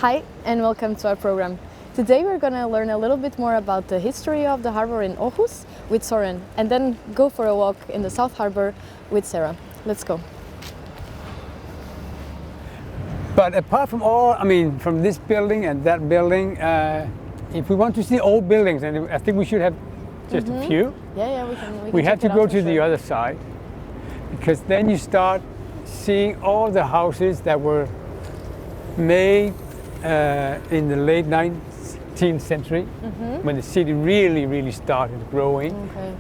Hi and welcome to our program. Today we're going to learn a little bit more about the history of the harbor in Aarhus with Soren and then go for a walk in the South Harbor with Sarah. Let's go. But apart from all, from this building and that building, if we want to see old buildings, and I think we should have just a few. Yeah, we can. We have to go to the other side, because then you start seeing all the houses that were made in the late 19th century, when the city really started growing. Okay.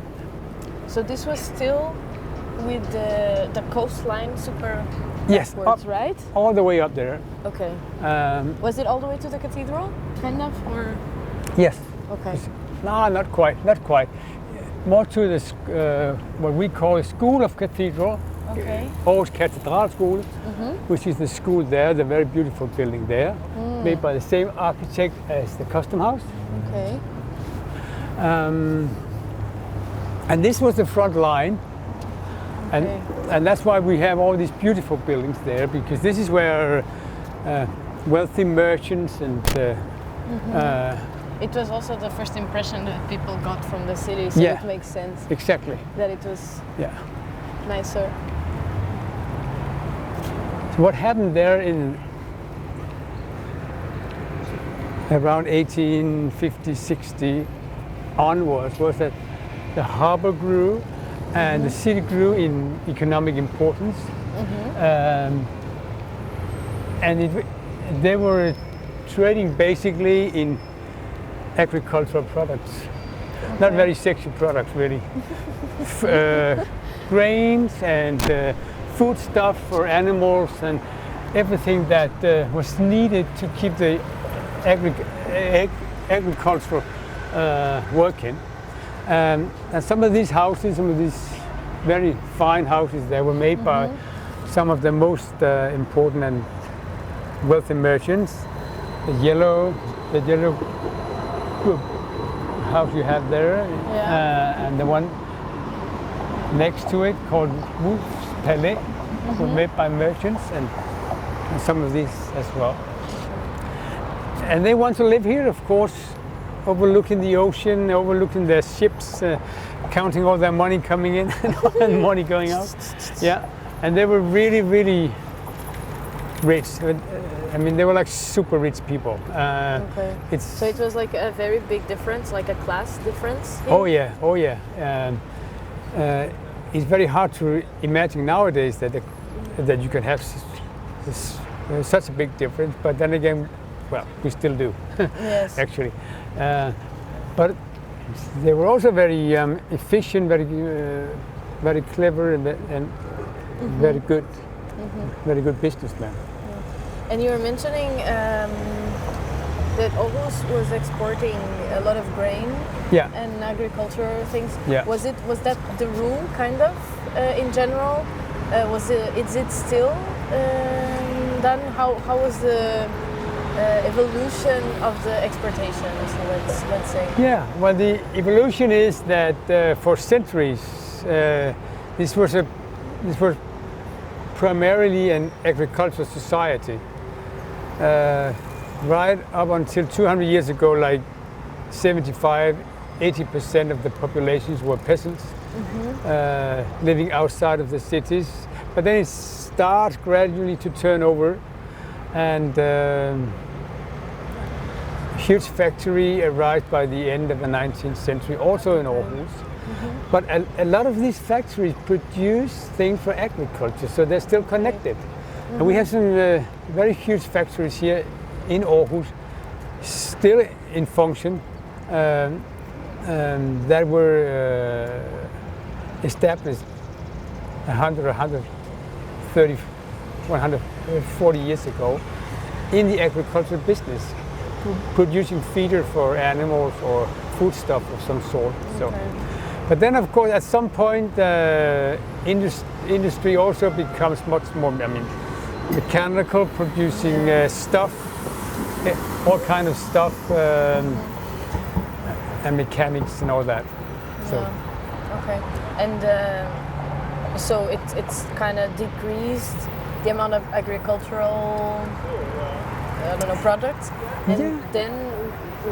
So this was still with the coastline super yes, backwards, up, right? All the way up there. Okay. Was it all the way to the cathedral, kind of, or? Yes. Okay. No, not quite. More to the what we call a School of Cathedral. Okay. Aarhus Katedralskole, which is the school there, the very beautiful building there, made by the same architect as the Custom House. Okay. And this was the front line, and that's why we have all these beautiful buildings there, because this is where wealthy merchants and it was also the first impression that people got from the city, so it makes sense. Exactly. That it was nicer. So what happened there in around 1850-60 onwards was that the harbor grew and the city grew in economic importance, and they were trading basically in agricultural products, not very sexy products really. Grains and food stuff for animals and everything that was needed to keep the agricultural working. And some of these houses, some of these very fine houses, they were made by some of the most important and wealthy merchants. The yellow house you have there, and the one next to it called Wolf's Palais were made by merchants, and some of these as well. And they want to live here, of course, overlooking the ocean, overlooking their ships, counting all their money coming in and all that money going out. Yeah, and they were really rich. They were like super rich people. So it was like a very big difference, like a class difference here? Oh yeah. It's very hard to imagine nowadays that you can have such a big difference, but then again, well, we still do. Yes. Actually. But they were also very efficient, very clever, and very good businessmen. And you were mentioning that Aarhus was exporting a lot of grain and agricultural things. Yeah. Was that the rule, kind of, in general? Is it still done? How was the evolution of the exportations, let's say? Yeah, well, the evolution is that for centuries this was primarily an agricultural society. Right up until 200 years ago, like 75-80% of the populations were peasants living outside of the cities. But then it starts gradually to turn over, and huge factory arrived by the end of the 19th century, also in Aarhus. But a lot of these factories produce things for agriculture, so they're still connected. And we have some very huge factories here in Aarhus, still in function, that were established 140 years ago in the agricultural business, producing feeder for animals or foodstuff of some sort. So, but then, of course, at some point, industry also becomes much more, mechanical, producing stuff, all kind of stuff, and mechanics and all that. So. Okay. And so it's kind of decreased the amount of agricultural I don't know, products. And then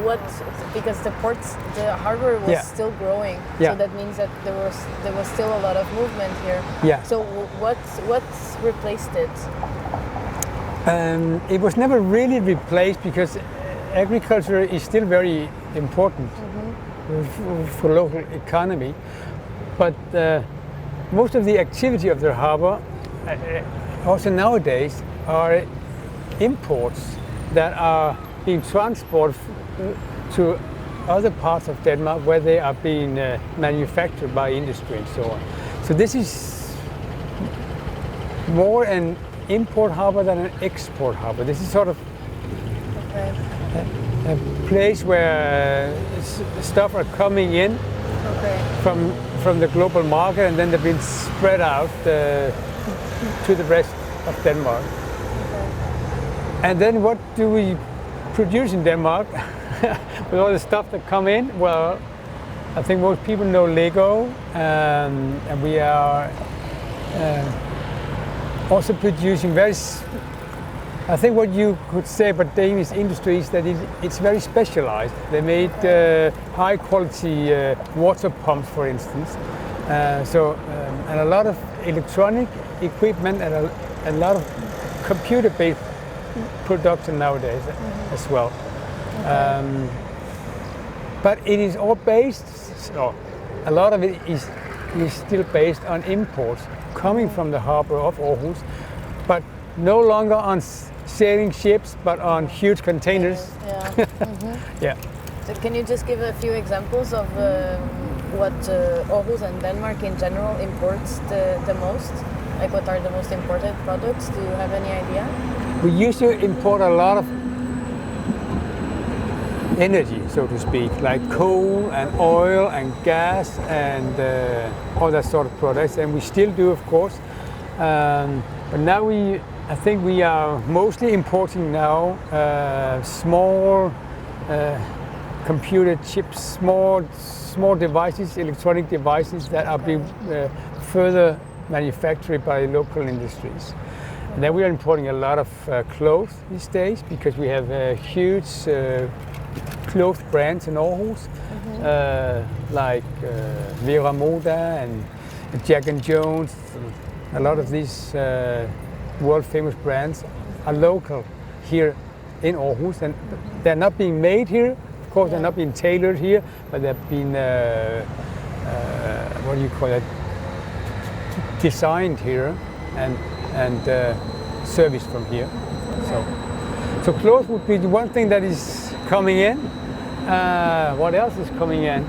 what? Because the harbor was still growing. So that means that there was still a lot of movement here. Yeah. So what replaced it? It was never really replaced because agriculture is still very important for local economy. But most of the activity of the harbor, also nowadays, are imports that are being transported to other parts of Denmark where they are being manufactured by industry and so on. So this is more an import harbor than an export harbor. This is sort of a place where stuff are coming in from the global market, and then they've been spread out to the rest of Denmark. And then what do we produce in Denmark with all the stuff that come in? Well, I think most people know Lego, and we are also producing I think what you could say about Danish industry is that it's very specialized. They made high quality water pumps, for instance. And a lot of electronic equipment and a lot of computer-based production nowadays as well. But it is all based, a lot of it is still based on imports coming from the harbor of Aarhus, but no longer on sailing ships, but on huge containers. Yeah. So can you just give a few examples of what Aarhus and Denmark in general imports the most? Like what are the most imported products? Do you have any idea? We used to import a lot of energy, so to speak, like coal and oil and gas and all that sort of products, and we still do, of course. But now I think we are mostly importing now small computer chips, small devices, electronic devices that are being further manufactured by local industries. And then we are importing a lot of clothes these days because we have huge clothes brands in Aarhus, like Vera Moda and Jack and Jones. A lot of these world famous brands are local here in Aarhus, and they're not being made here. Of course, they're not being tailored here, but they're being what do you call it? Designed here and serviced from here. So clothes would be the one thing that is coming in. What else is coming in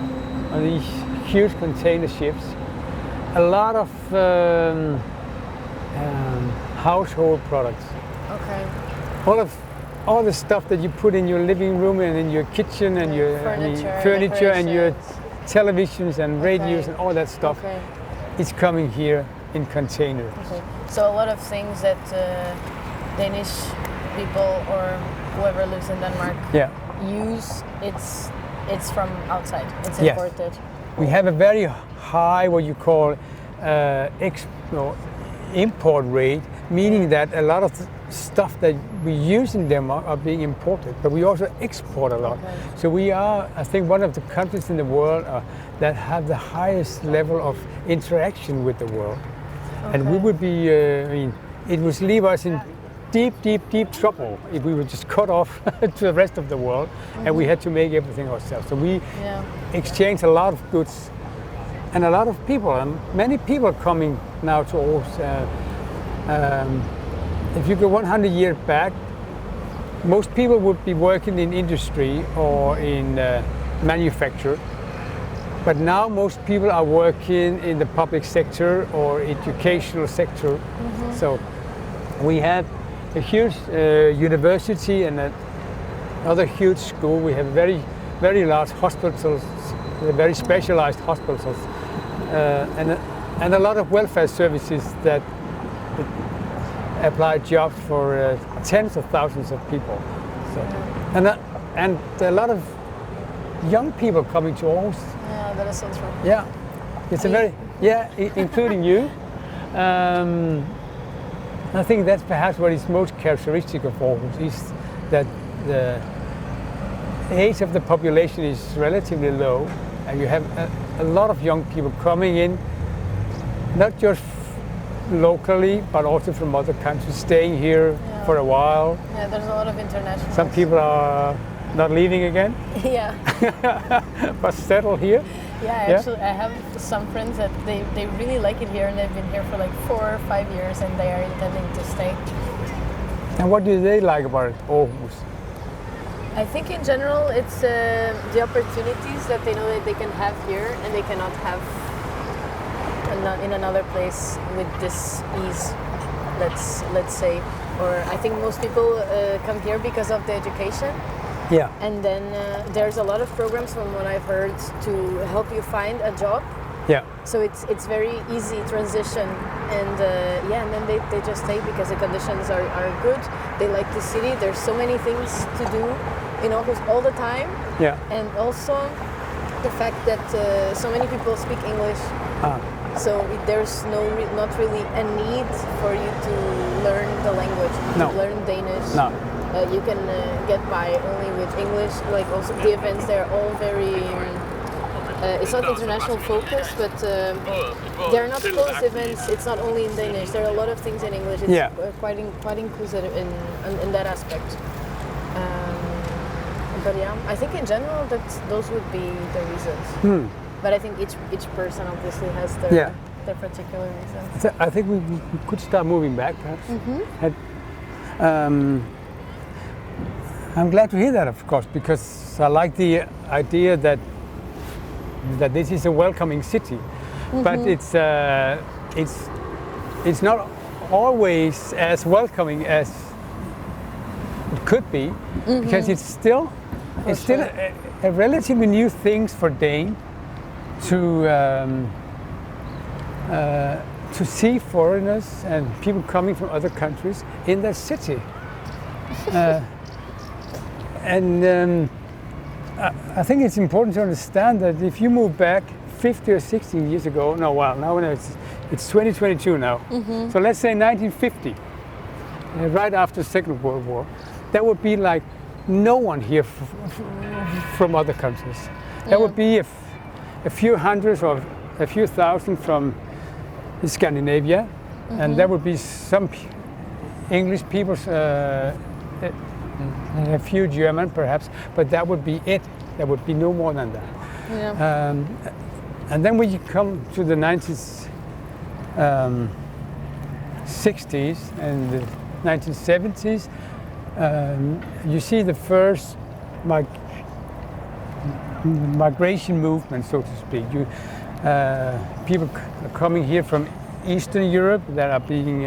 on these huge container ships? A lot of household products. All the stuff that you put in your living room and in your kitchen and your furniture and your televisions and radios and all that stuff. It's coming here in containers. So a lot of things that Danish people or whoever lives in Denmark use, it's from outside. It's imported. We have a very high, what you call import rate, meaning that a lot of stuff that we use in Denmark are being imported, but we also export a lot. So we are, I think, one of the countries in the world that have the highest level of interaction with the world. And we would be, it would leave us in deep trouble if we were just cut off to the rest of the world and we had to make everything ourselves. So we exchange a lot of goods and a lot of people, and many people are coming now to Aarhus. If you go 100 years back, most people would be working in industry or in manufacture. But now most people are working in the public sector or educational sector. So we have a huge university and another huge school. We have very large hospitals, very specialized hospitals, and a lot of welfare services that apply jobs for tens of thousands of people. So, and a lot of young people coming to Aarhus. Yeah, that is so true. Yeah, it's including you. I think that's perhaps what is most characteristic of Aarhus is that the age of the population is relatively low, and you have a lot of young people coming in, not just locally, but also from other countries, staying here for a while. Yeah, there's a lot of international. Some people are not leaving again. Yeah. But settle here. Yeah, actually, I have some friends that they really like it here, and they've been here for like 4 or 5 years, and they are intending to stay. And what do they like about Aarhus? I think in general it's the opportunities that they know that they can have here and they cannot have in another place with this ease, let's say. Or I think most people come here because of the education. Yeah. And then there's a lot of programs, from what I've heard, to help you find a job. Yeah. So it's very easy transition, and and then they just stay because the conditions are good. They like the city. There's so many things to do in Aarhus all the time. Yeah. And also the fact that so many people speak English. So there's not really a need for you to learn the language, to learn Danish. No. You can get by only with English. Like also the events, they're all very. It's not international focused, but they're not closed events. It's not only in Danish. There are a lot of things in English. It's quite inclusive in that aspect. But yeah, I think in general those would be the reasons. But I think each person obviously has their particular reasons. So I think we could start moving back, perhaps. I'm glad to hear that, of course, because I like the idea that this is a welcoming city, but it's not always as welcoming as it could be, because it's still a relatively new thing for Dane to see foreigners and people coming from other countries in their city. I think it's important to understand that if you move back 50 or 60 years ago, now it's 2022 now. So let's say 1950, right after the Second World War, that would be like no one here from other countries. There would be a few hundreds or a few thousand from Scandinavia, and there would be some English people, a few German perhaps, but that would be it. There would be no more than that. Yeah. And then when you come to the 1960s and the 1970s, you see the first migration movement, so to speak. People are coming here from Eastern Europe that are being,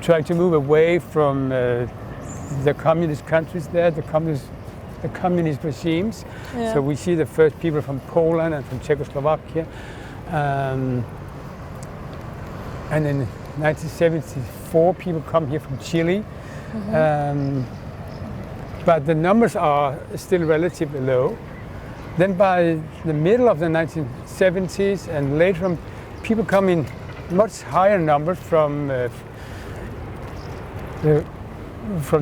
trying to move away from the communist countries there, the communist regimes. Yeah. So we see the first people from Poland and from Czechoslovakia. And in 1974, people come here from Chile. But the numbers are still relatively low. Then by the middle of the 1970s and later on, people come in much higher numbers from the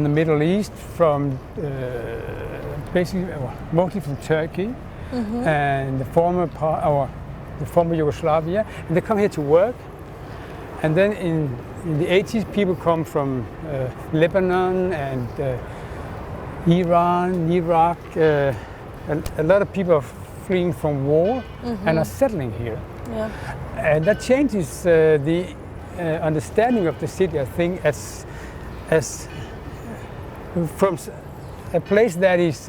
Middle East, from basically mostly from Turkey and the former Yugoslavia, and they come here to work. And then in the 80s, people come from Lebanon and Iran, Iraq. A lot of people are fleeing from war and are settling here. Yeah. And that changes the understanding of the city, I think, as from a place that is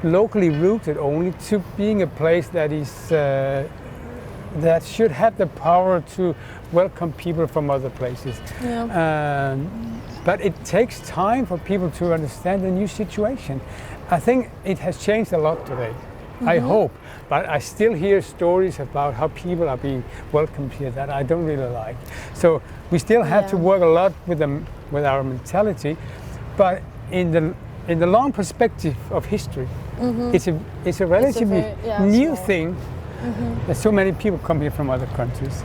locally rooted only to being a place that is that should have the power to welcome people from other places. Yeah. But it takes time for people to understand the new situation. I think it has changed a lot today. I hope, but I still hear stories about how people are being welcomed here that I don't really like. So we still have to work a lot with our mentality, but in the long perspective of history, it's a relatively new thing that so many people come here from other countries.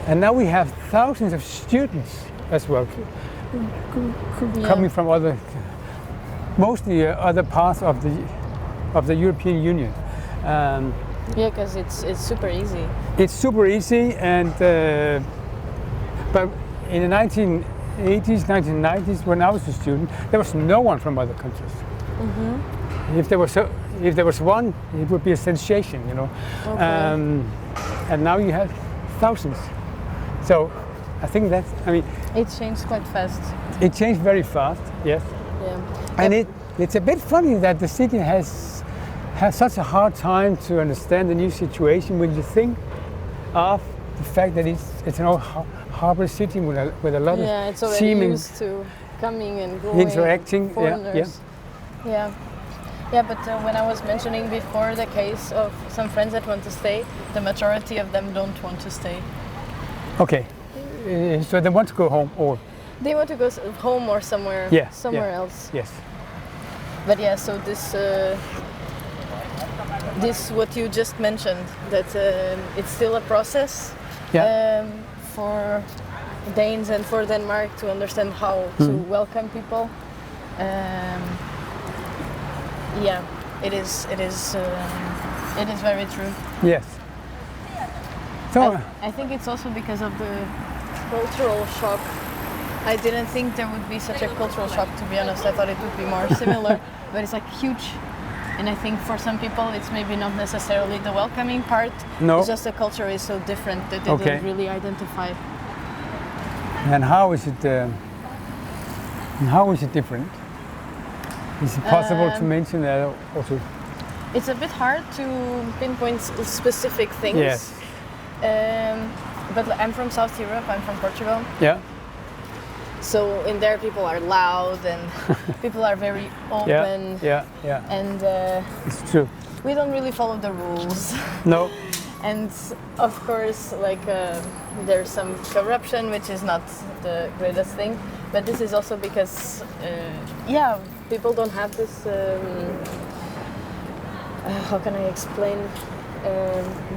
And now we have thousands of students as well. coming from mostly other parts of the European Union. Yeah, because it's super easy. It's super easy, and but in the 1980s, 1990s, when I was a student, there was no one from other countries. Mm-hmm. If there was one, it would be a sensation, you know. Okay. And now you have thousands. So I think it changed quite fast. It changed very fast, yes. Yeah. And it's a bit funny that the city has such a hard time to understand the new situation when you think of the fact that it's an old harbor city with a lot of it's already seeming used to coming and going, interacting. Foreigners. Yeah, but when I was mentioning before the case of some friends that want to stay, the majority of them don't want to stay. Okay, so they want to go home, or they want to go home or somewhere else. Yes. But yeah, so this what you just mentioned, that it's still a process for Danes and for Denmark to understand how to welcome people. Yeah, it is very true. Yes. So I think it's also because of the cultural shock. I didn't think there would be such a cultural shock, to be honest. I thought it would be more similar, but it's like huge. And I think for some people it's maybe not necessarily the welcoming part. No. It's just the culture is so different that they don't really identify. And how is it different? Is it possible to mention that also? It's a bit hard to pinpoint specific things. Yes. But I'm from South Europe, I'm from Portugal. Yeah. So in there people are loud and people are very open. Yeah. And it's true. we don't really follow the rules. No. And of course, like there's some corruption, which is not the greatest thing. But this is also because, people don't have this. How can I explain?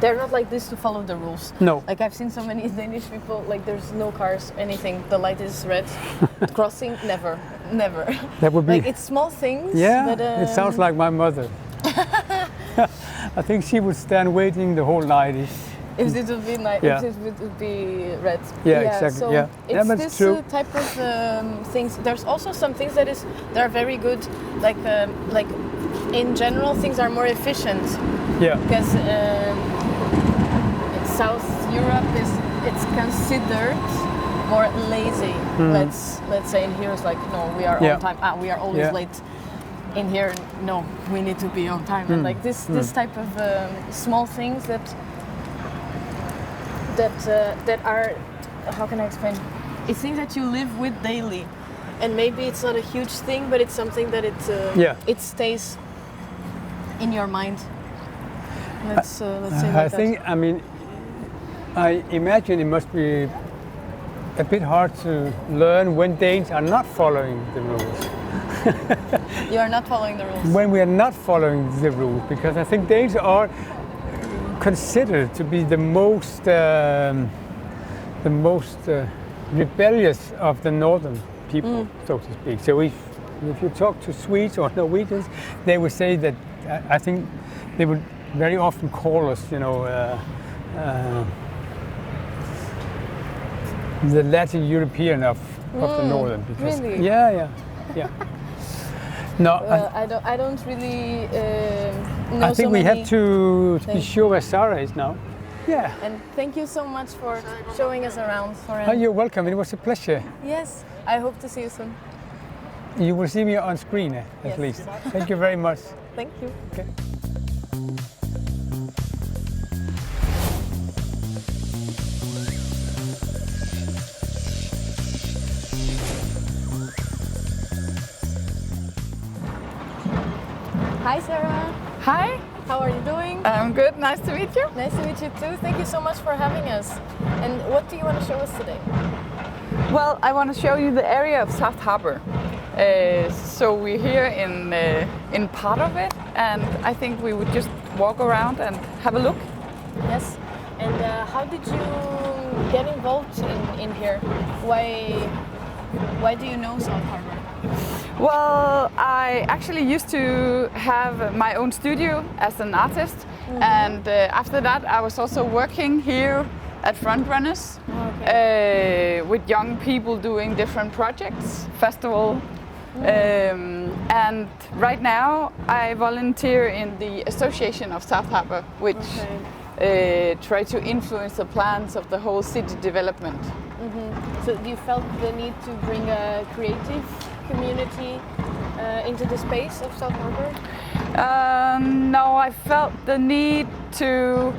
They're not like this to follow the rules. No. Like I've seen so many Danish people, like there's no cars, anything. The light is red. Crossing, never. That would be. Like it's small things. Yeah, but, it sounds like my mother. I think she would stand waiting the whole night. If it would be night, if it would be red. Yeah, exactly. So it's this type of things. There's also some things that are very good. Like in general, things are more efficient. Yeah. Because South Europe it's considered more lazy. Let's say in here it's like no, we are on time. We are always late. In here, no, we need to be on time. And like this type of small things that are, how can I explain? It's things that you live with daily, and maybe it's not a huge thing, but it's something that it stays in your mind. Let's say like that. I imagine it must be a bit hard to learn when Danes are not following the rules. You are not following the rules. When we are not following the rules, because I think Danes are considered to be the most rebellious of the northern people, so to speak. So if you talk to Swedes or Norwegians, they would say that I think they would very often call us, the Latin European of the northern. Because, really? Yeah. No, I don't really know. I think we have to be sure where Sarah is now. Yeah. And thank you so much for showing us around. You're welcome. It was a pleasure. Yes. I hope to see you soon. You will see me on screen at least. Thank you very much. Thank you. Okay. Hi, Sarah. Hi. How are you doing? I'm good. Nice to meet you. Nice to meet you too. Thank you so much for having us. And what do you want to show us today? Well, I want to show you the area of South Harbor. So we're here in part of it, and I think we would just walk around and have a look. Yes. And how did you get involved in here? Why do you know South Harbor? Well, I actually used to have my own studio as an artist, and after that I was also working here at Frontrunners with young people doing different projects, festival. And right now I volunteer in the Association of South Harbor, which try to influence the plans of the whole city development. So you felt the need to bring a creative community into the space of South Harbor? No, I felt the need to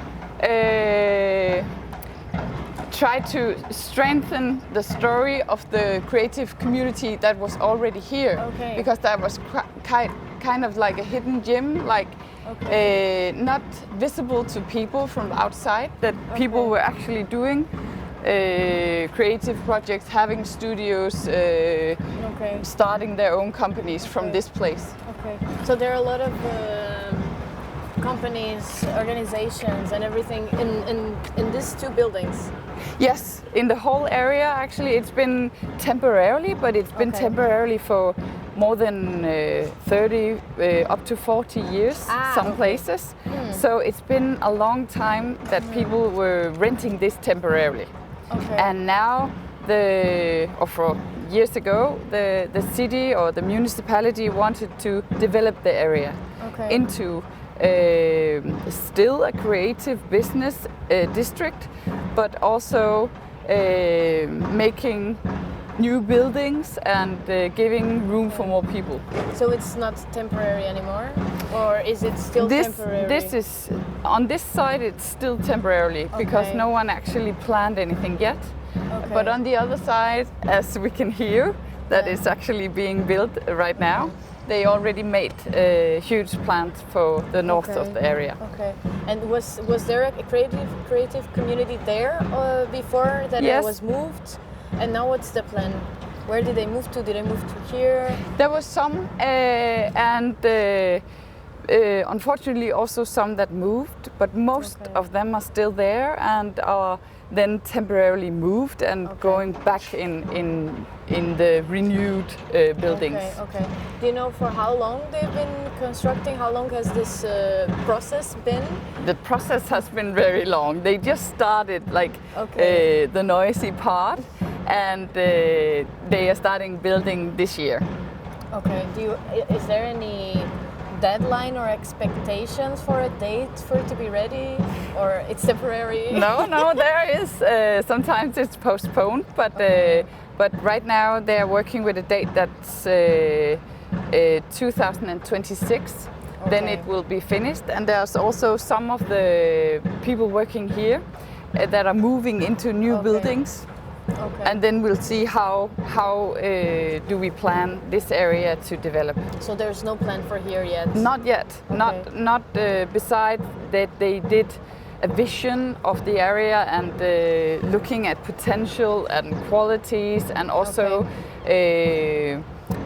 try to strengthen the story of the creative community that was already here, because that was kind of like a hidden gem, like not visible to people from outside, that people were actually doing creative projects, having studios, starting their own companies from this place. So there are a lot of companies, organizations and everything in these two buildings? Yes, in the whole area actually. It's been temporarily, but it's been temporarily for more than 30 up to 40 years, some places. So it's been a long time that people were renting this temporarily. And now, for years ago, the city or the municipality wanted to develop the area into still a creative business district, but also making new buildings and giving room for more people. So it's not temporary anymore, or is it still temporary? This is on this side. It's still temporarily because no one actually planned anything yet. But on the other side, as we can hear, that is actually being built right now. They already made huge plans for the north of the area. And was there a creative community there before that it was moved? And now what's the plan? Where did they move to? Did they move to here? There was some, and unfortunately also some that moved, but most of them are still there and are then temporarily moved and going back in the renewed buildings. Do you know for how long they've been constructing? How long has this process been? The process has been very long. They just started like the noisy part, and they are starting building this year. Is there any deadline or expectations for a date for it to be ready, or it's temporary? No, there is. Sometimes it's postponed, but right now they are working with a date that's 2026. Then it will be finished, and there's also some of the people working here that are moving into new buildings. And then we'll see how do we plan this area to develop. So there's no plan for here yet? Not yet. Not beside that they did a vision of the area and looking at potential and qualities, and also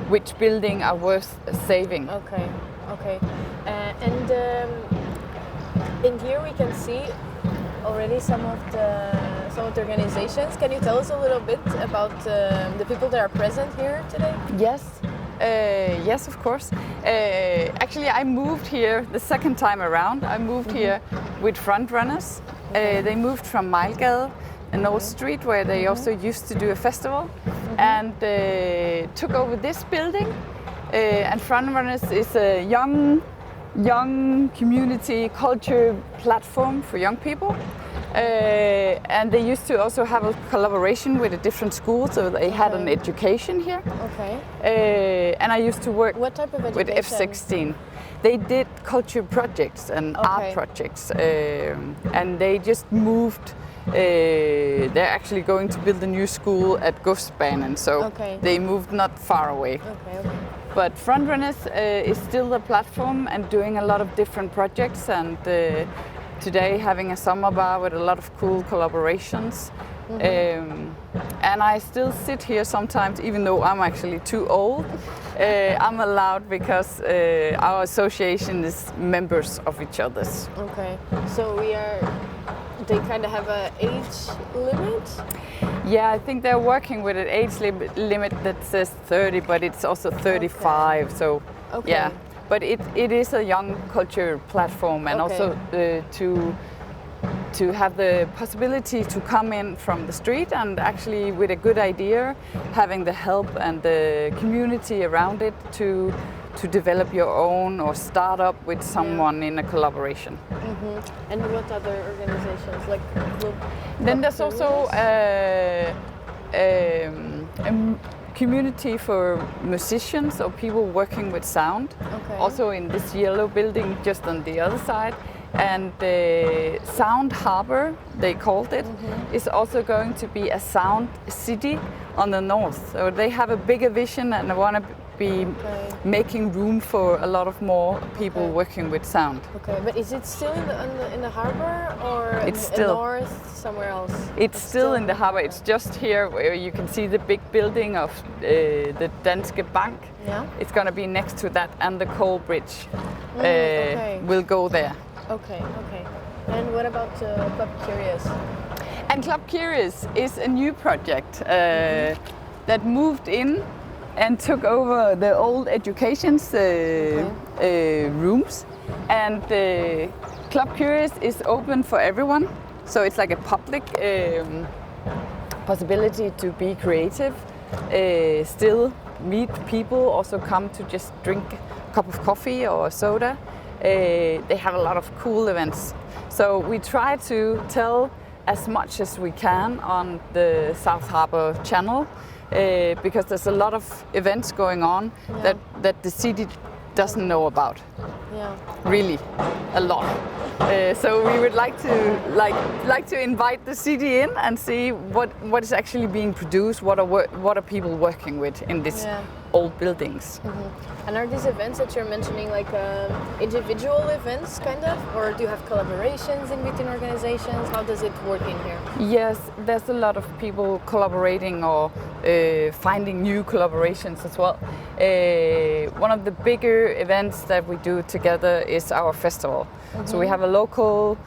which building are worth saving. And in here we can see already some of the organizations. Can you tell us a little bit about the people that are present here today? Yes, of course. Actually, I moved here the second time around. I moved here with Frontrunners. They moved from Mejlgade, an old street where they also used to do a festival, and took over this building. And Frontrunners is a young community culture platform for young people. And they used to also have a collaboration with a different school, so they had an education here. And I used to work with F16. They did culture projects and art projects, and they just moved. They're actually going to build a new school at Godsbanen, so they moved not far away. But Frontrunners is still a platform and doing a lot of different projects, and today having a summer bar with a lot of cool collaborations. And I still sit here sometimes, even though I'm actually too old. I'm allowed because our association is members of each other's. So they kind of have an age limit? Yeah, I think they're working with an age limit that says 30, but it's also 35. Okay. So, yeah. But it is a young culture platform, and also to have the possibility to come in from the street and actually with a good idea, having the help and the community around it to develop your own or start up with someone in a collaboration. Mm-hmm. And what other organizations like club? Then there's also a community for musicians or people working with sound. Also in this yellow building just on the other side. And the Sound Harbor, they called it, is also going to be a sound city on the north. So they have a bigger vision and want to be making room for a lot of more people working with sound. Okay, but is it still in the harbor, or it's in still north somewhere else? It's still in the harbor. It's just here where you can see the big building of the Danske Bank. Yeah. It's going to be next to that, and the coal bridge will go there. Okay. And what about Club Curious? And Club Curious is a new project that moved in and took over the old education's rooms. And Club Curious is open for everyone. So it's like a public possibility to be creative, still meet people, also come to just drink a cup of coffee or soda. They have a lot of cool events. So we try to tell as much as we can on the South Harbor channel because there's a lot of events going on that the city doesn't know about. Yeah. Really, a lot. So we would like to invite the city in and see what is actually being produced, what are people working with in these old buildings. And are these events that you're mentioning like individual events, kind of, or do you have collaborations in between organizations? How does it work in here? Yes, there's a lot of people collaborating or finding new collaborations as well. One of the bigger events that we do together is our festival. So we have a local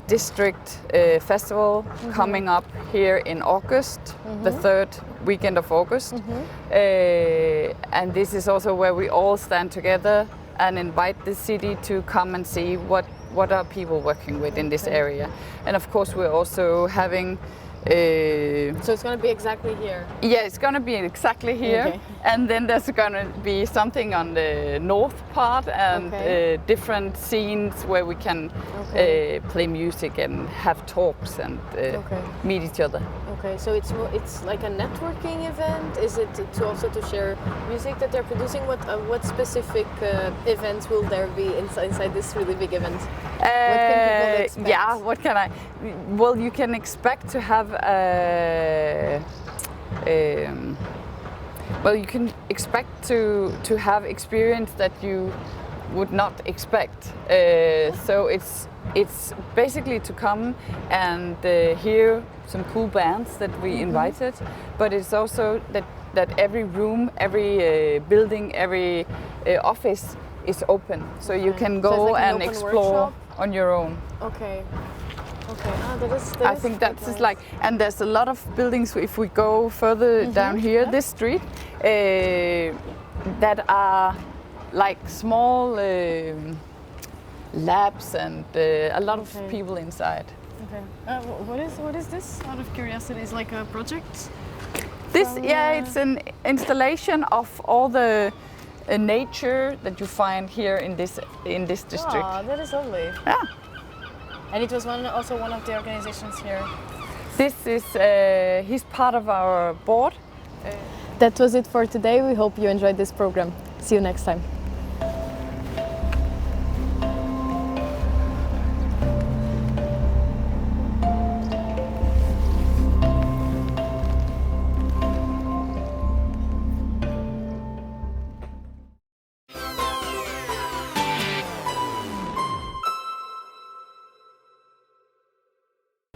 district festival coming up here in August, the third weekend of August. And this is also where we all stand together and invite the city to come and see what are people working with in this area. And of course we're also having so it's going to be exactly here? Yeah, it's going to be exactly here. And then there's going to be something on the north part and different scenes where we can play music and have talks and meet each other. Okay, so it's like a networking event. Is it to share music that they're producing? What specific events will there be inside this really big event? What can people expect? Yeah, what can I? Well, you can expect to have you can expect to have experience that you would not expect. So it's basically to come and hear some cool bands that we invited, but it's also that every room, every building, every office is open, so you can go like and explore on your own. Okay. I think that's nice. Like, and there's a lot of buildings. If we go further down here, this street, that are like small labs and a lot of people inside. Okay. What is this? Out of curiosity, is like a project? This, it's an installation of all the nature that you find here in this district. Oh, that is lovely. Yeah. And it was also one of the organizations here. This is, he's part of our board. That was it for today. We hope you enjoyed this program. See you next time.